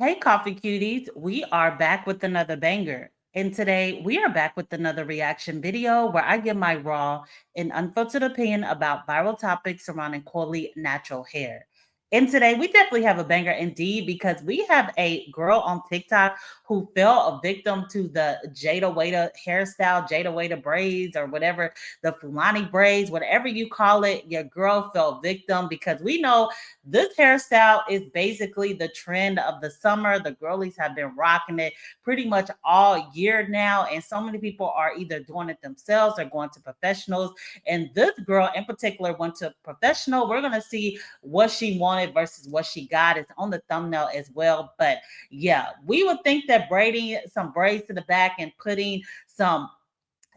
Hey, coffee cuties, we are back with another banger. And today we are back with another reaction video where I give my raw and unfiltered opinion about viral topics surrounding coily natural hair. And today we definitely have a banger indeed because we have a girl on TikTok who fell a victim to the Jada Waiter hairstyle, Jada Waiter braids, or whatever, the Fulani braids, whatever you call it. Your girl fell victim because we know this hairstyle is basically the trend of the summer. The girlies have been rocking it pretty much all year now, and so many people are either doing it themselves or going to professionals. And this girl in particular went to professional. We're gonna see what she wanted versus what she got. It's on the thumbnail as well. But yeah, we would think that braiding some braids to the back and putting some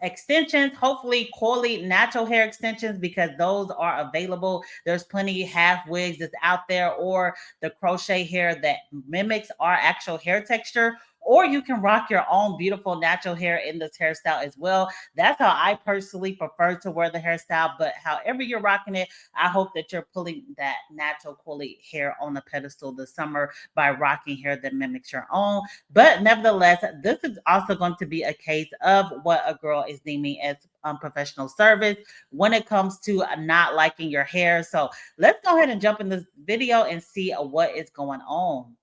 extensions, hopefully coily natural hair extensions, because those are available. There's plenty half wigs that's out there, or the crochet hair that mimics our actual hair texture, or you can rock your own beautiful natural hair in this hairstyle as well. That's how I personally prefer to wear the hairstyle, but however you're rocking it, I hope that you're pulling that natural coily hair on the pedestal this summer by rocking hair that mimics your own. But nevertheless, this is also going to be a case of what a girl is deeming as unprofessional service when it comes to not liking your hair. So let's go ahead and jump in this video and see what is going on.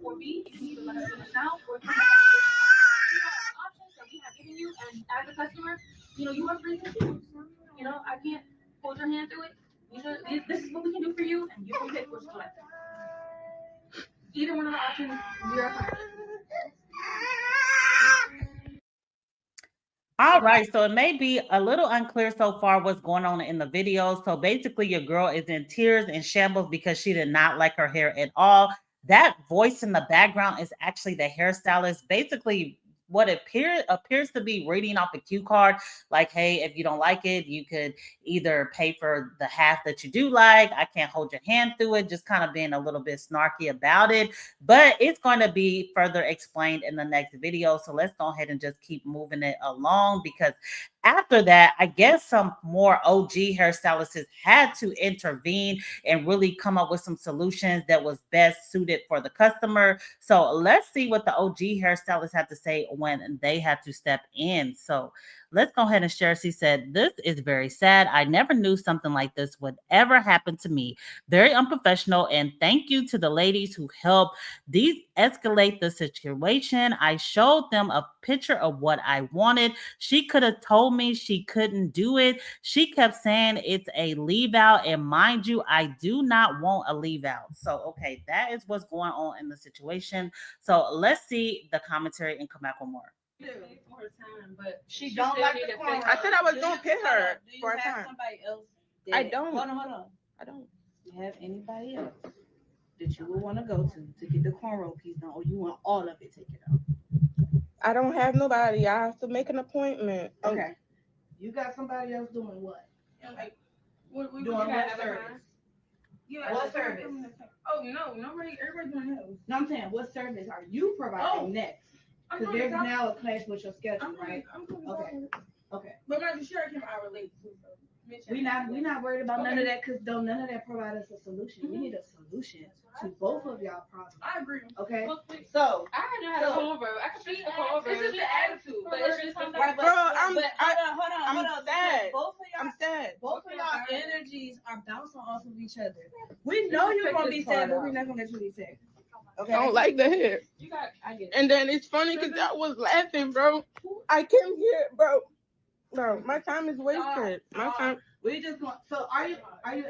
For me, you can either let us finish now or come back options that we have given you. And as a customer, you are free to choose. I can't hold your hand through it. This is what we can do for you, and you can pick which one. Either one of the options, we are fine. All right, so it may be a little unclear so far what's going on in the video. So basically, your girl is in tears and shambles because she did not like her hair at all. That voice in the background is actually the hairstylist. Basically, what appears to be reading off a cue card, like, "Hey, if you don't like it, you could either pay for the half that you do like. I can't hold your hand through it." Just kind of being a little bit snarky about it, but it's going to be further explained in the next video. So let's go ahead and just keep moving it along, because after that, I guess some more OG hairstylists had to intervene and really come up with some solutions that was best suited for the customer. So let's see what the OG hairstylists had to say when they had to step in. So let's go ahead and share. She said, "This is very sad. I never knew something like this would ever happen to me. Very unprofessional. And thank you to the ladies who helped de-escalate the situation. I showed them a picture of what I wanted. She could have told me she couldn't do it. She kept saying it's a leave out. And mind you, I do not want a leave out." So, okay, that is what's going on in the situation. So let's see the commentary and come back with more. For her time, but she don't like the corn. I said I was gonna pay her do you for a have time. somebody else I don't. Hold on. I don't. Do you have anybody else that you would want to go to get the cornrow piece done, or you want all of it taken out? I don't have nobody. I have to make an appointment. Okay. You got somebody else doing what? Like, what Doing what service? What service? Oh no, nobody. Everybody's doing those. No, I'm saying, what service are you providing next? Because there's now a clash with your schedule, right? Okay. But I'm sure I came an hour late too. So we not worried about none of that, because none of that provide us a solution. We need a solution to both of y'all problems. I agree. Okay. So I know how to come over. I can fix the come over. It's just the attitude, but it's just Bro, hold on. sad. I'm sad. Both of y'all energies are bouncing off of each other. We know you're gonna be sad, but we're not gonna let you be sad. Okay. I don't like the hair. I get it. And then it's funny because I was laughing, bro. I came here, bro. Bro, my time is wasted. My time. We just want. So are you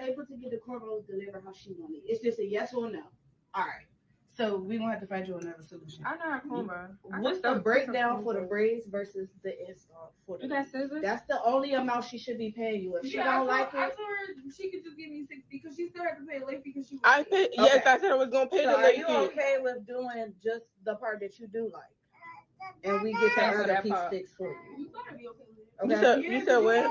able to get the cornrows delivered how she wanted? It's just a yes or no. All right. So we gonna have to find you another solution. I know how to cornrow. What's the breakdown for the braids versus the install for the? You got scissors? That's the only amount she should be paying you. If she don't like it, I told her she could just give me 60 because she still had to pay a late fee because she. I paid. Yes, I said I was gonna pay so the are late you fee. okay with doing just the part that you do like, and we get the other piece sticks for you? You gotta be okay with it. Okay. You said wait,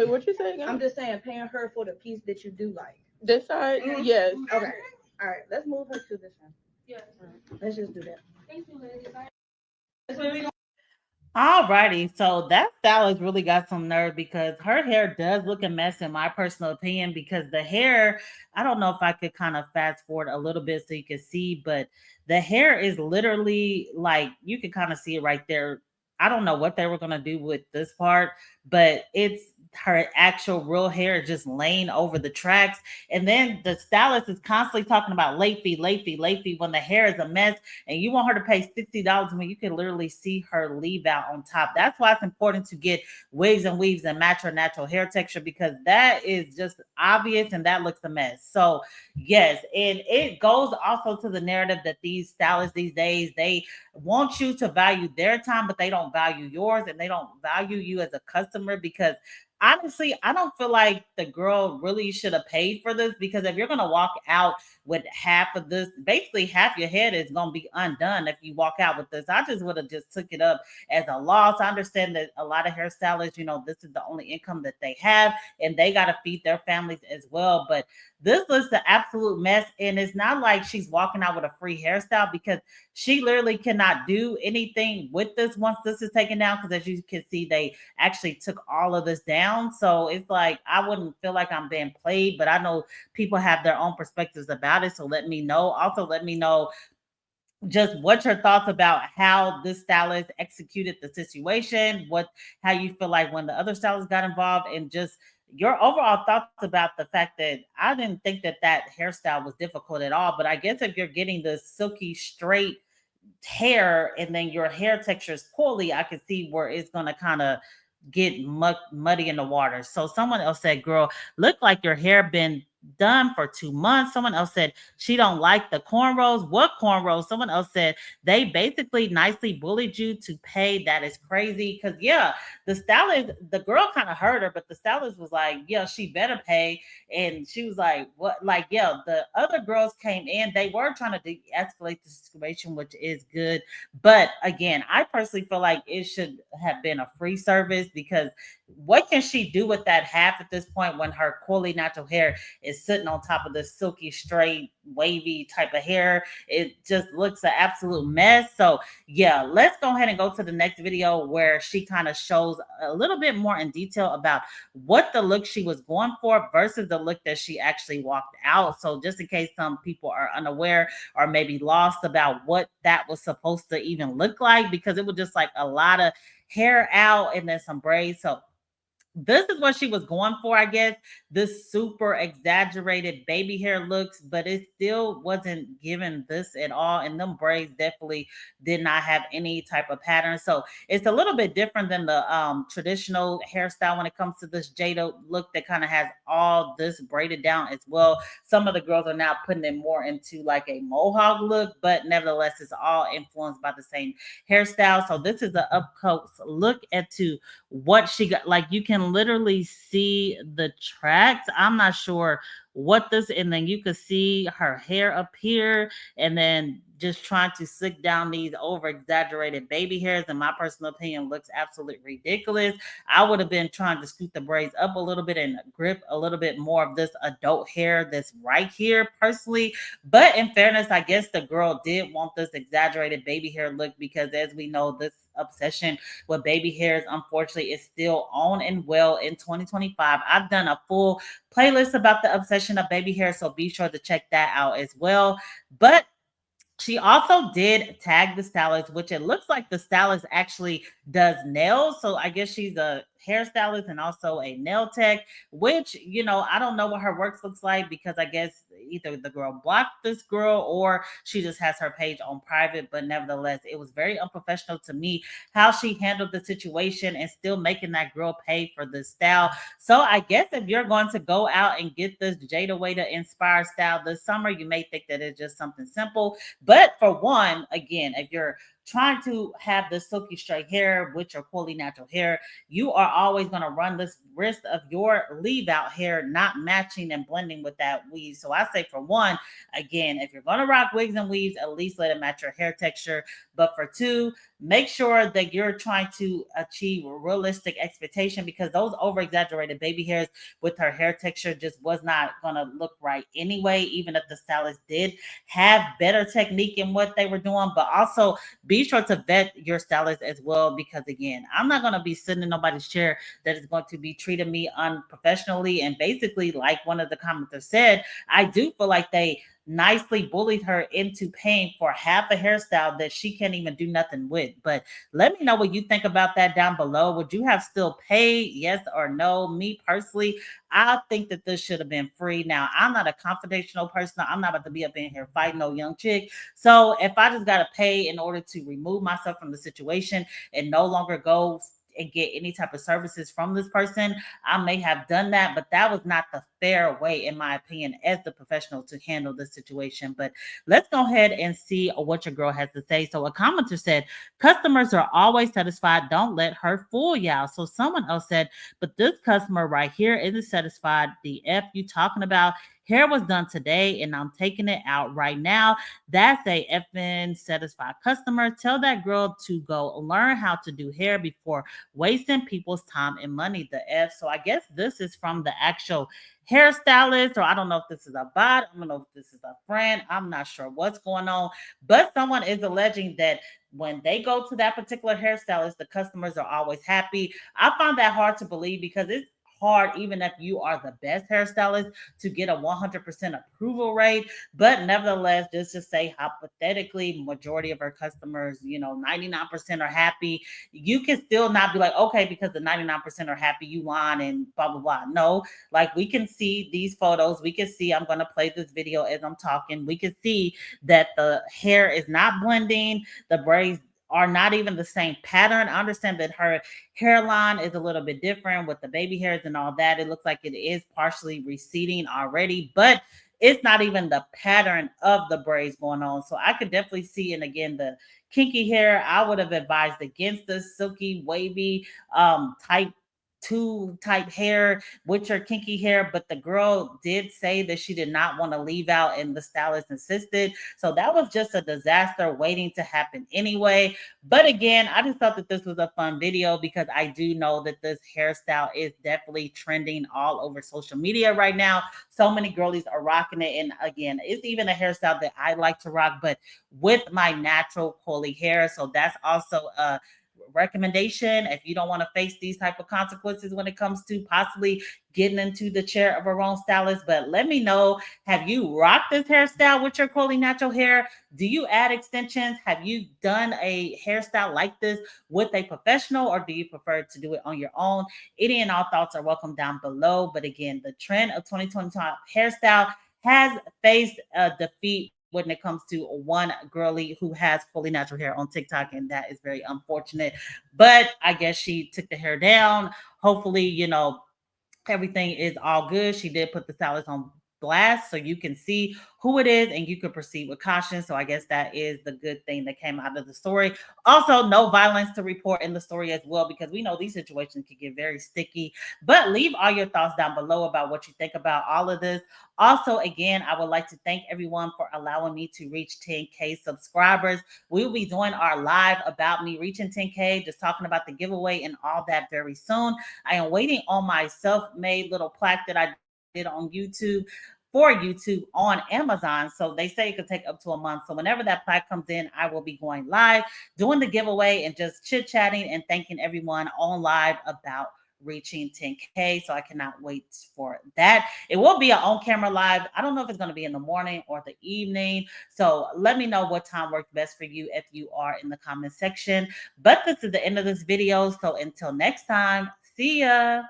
what you say again? I'm just saying, paying her for the piece that you do like. This side, yes. Okay. All right. Let's move her to this one. Yeah. Let's just do that. Thank you, ladies. Alrighty, so that stylist really got some nerve because her hair does look a mess in my personal opinion. Because the hair, I don't know if I could kind of fast forward a little bit so you can see, but the hair is literally like you can kind of see it right there. I don't know what they were gonna do with this part, but it's her actual real hair just laying over the tracks. And then the stylist is constantly talking about late fee, late fee, late fee when the hair is a mess and you want her to pay $60 when you can literally see her leave out on top. That's why it's important to get wigs and weaves and match her natural hair texture because that is just obvious and that looks a mess. So yes, and it goes also to the narrative that these stylists these days they want you to value their time, but they don't value yours and they don't value you as a customer because honestly, I don't feel like the girl really should have paid for this because if you're gonna walk out with half of this, basically half your head is gonna be undone if you walk out with this. I just would have just took it up as a loss. I understand that a lot of hairstylists, this is the only income that they have and they gotta feed their families as well. But this looks the absolute mess, and it's not like she's walking out with a free hairstyle because she literally cannot do anything with this once this is taken down. Because as you can see, they actually took all of this down. So it's like I wouldn't feel like I'm being played, but I know people have their own perspectives about it. So let me know. Also, let me know just what's your thoughts about how this stylist executed the situation, how you feel like when the other stylists got involved, and just your overall thoughts about the fact that I didn't think that that hairstyle was difficult at all. But I guess if you're getting the silky straight hair and then your hair texture is poorly, I can see where it's gonna kind of get muddy in the water. So someone else said, "Girl, look like your hair been done for 2 months." Someone else said she don't like the cornrows. What cornrows? Someone else said they basically nicely bullied you to pay. That is crazy. Cause yeah, the stylist, the girl kind of heard her, but the stylist was like, "Yeah, she better pay." And she was like, "What?" Like, yeah, the other girls came in. They were trying to de-escalate the situation, which is good. But again, I personally feel like it should have been a free service because what can she do with that half at this point when her coily natural hair is sitting on top of this silky, straight, wavy type of hair? It just looks an absolute mess. So yeah, let's go ahead and go to the next video where she kind of shows a little bit more in detail about what the look she was going for versus the look that she actually walked out. So just in case some people are unaware or maybe lost about what that was supposed to even look like, because it was just like a lot of hair out and then some braids. So this is what she was going for, I guess. This super exaggerated baby hair looks, but it still wasn't giving this at all. And them braids definitely did not have any type of pattern. So it's a little bit different than the traditional hairstyle when it comes to this Jada look that kind of has all this braided down as well. Some of the girls are now putting it more into like a mohawk look, but nevertheless, it's all influenced by the same hairstyle. So this is an up close look at to what she got. Like you can literally see the tracks. I'm not sure what this, and then you could see her hair up here, and then just trying to slick down these over exaggerated baby hairs. In my personal opinion, looks absolutely ridiculous. I would have been trying to scoot the braids up a little bit and grip a little bit more of this adult hair that's right here, personally. But in fairness, I guess the girl did want this exaggerated baby hair look because, as we know, this obsession with baby hairs, unfortunately, is still on and well in 2025. I've done a full playlist about the obsession of baby hair, so be sure to check that out as well. But she also did tag the stylist, which it looks like the stylist actually does nails. So I guess she's a hairstylist and also a nail tech, which, I don't know what her works looks like because I guess either the girl blocked this girl or she just has her page on private. But nevertheless, it was very unprofessional to me how she handled the situation and still making that girl pay for the style. So I guess if you're going to go out and get this Jada Way to inspire style this summer, you may think that it's just something simple. But for one, again, if you're trying to have the silky straight hair with your coily natural hair, you are always going to run this risk of your leave out hair not matching and blending with that weave. So I say for one, again, if you're going to rock wigs and weaves, at least let it match your hair texture. But for two, make sure that you're trying to achieve realistic expectation because those over exaggerated baby hairs with her hair texture just was not going to look right anyway, even if the stylist did have better technique in what they were doing. But also be be sure to vet your stylist as well, because again, I'm not going to be sitting in nobody's chair that is going to be treating me unprofessionally. And basically, like one of the commenters said, I do feel like they nicely bullied her into paying for half a hairstyle that she can't even do nothing with. But let me know what you think about that down below. Would you have still paid? Yes or no? Me personally, I think that this should have been free. Now, I'm not a confrontational person. I'm not about to be up in here fighting no young chick. So if I just got to pay in order to remove myself from the situation and no longer go and get any type of services from this person, I may have done that, but that was not the fair way, in my opinion, as the professional to handle this situation. But let's go ahead and see what your girl has to say. So a commenter said, customers are always satisfied. Don't let her fool y'all. So someone else said, but this customer right here isn't satisfied. The F you talking about? Hair was done today and I'm taking it out right now. That's a effing satisfied customer. Tell that girl to go learn how to do hair before wasting people's time and money. The F. So I guess this is from the actual hairstylist, or I don't know if this is a bot. I don't know if this is a friend. I'm not sure what's going on, but someone is alleging that when they go to that particular hairstylist, the customers are always happy. I find that hard to believe because it's hard, even if you are the best hairstylist, to get a 100% approval rate. But nevertheless, just to say hypothetically, majority of our customers, 99% are happy. You can still not be like, okay, because the 99% are happy, you lying and blah blah blah. No, like we can see these photos. We can see, I'm going to play this video as I'm talking. We can see that the hair is not blending. The braids are not even the same pattern. I understand that her hairline is a little bit different with the baby hairs and all that. It looks like it is partially receding already, but it's not even the pattern of the braids going on. So I could definitely see, and again, the kinky hair, I would have advised against the silky, wavy type two type hair with your kinky hair. But the girl did say that she did not want to leave out, and the stylist insisted. So that was just a disaster waiting to happen anyway. But again, I just thought that this was a fun video because I do know that this hairstyle is definitely trending all over social media right now. So many girlies are rocking it. And again, it's even a hairstyle that I like to rock, but with my natural curly hair. So that's also a recommendation if you don't want to face these type of consequences when it comes to possibly getting into the chair of a wrong stylist. But let me know, have you rocked this hairstyle with your curly natural hair? Do you add extensions? Have you done a hairstyle like this with a professional, or do you prefer to do it on your own? Any and all thoughts are welcome down below. But again, the trend of 2025 hairstyle has faced a defeat when it comes to one girly who has fully natural hair on TikTok, and that is very unfortunate. But I guess she took the hair down. Hopefully, everything is all good. She did put the stylist on blast so you can see who it is and you can proceed with caution. So I guess that is the good thing that came out of the story. Also, no violence to report in the story as well, because we know these situations can get very sticky. But leave all your thoughts down below about what you think about all of this. Also, again, I would like to thank everyone for allowing me to reach 10K subscribers. We will be doing our live about me reaching 10K, just talking about the giveaway and all that very soon. I am waiting on my self-made little plaque that I did on YouTube for YouTube on Amazon. So they say it could take up to a month. So whenever that plaque comes in, I will be going live, doing the giveaway and just chit-chatting and thanking everyone on live about reaching 10K. So I cannot wait for that. It will be an on-camera live. I don't know if it's going to be in the morning or the evening. So let me know what time works best for you if you are in the comment section. But this is the end of this video. So until next time, see ya.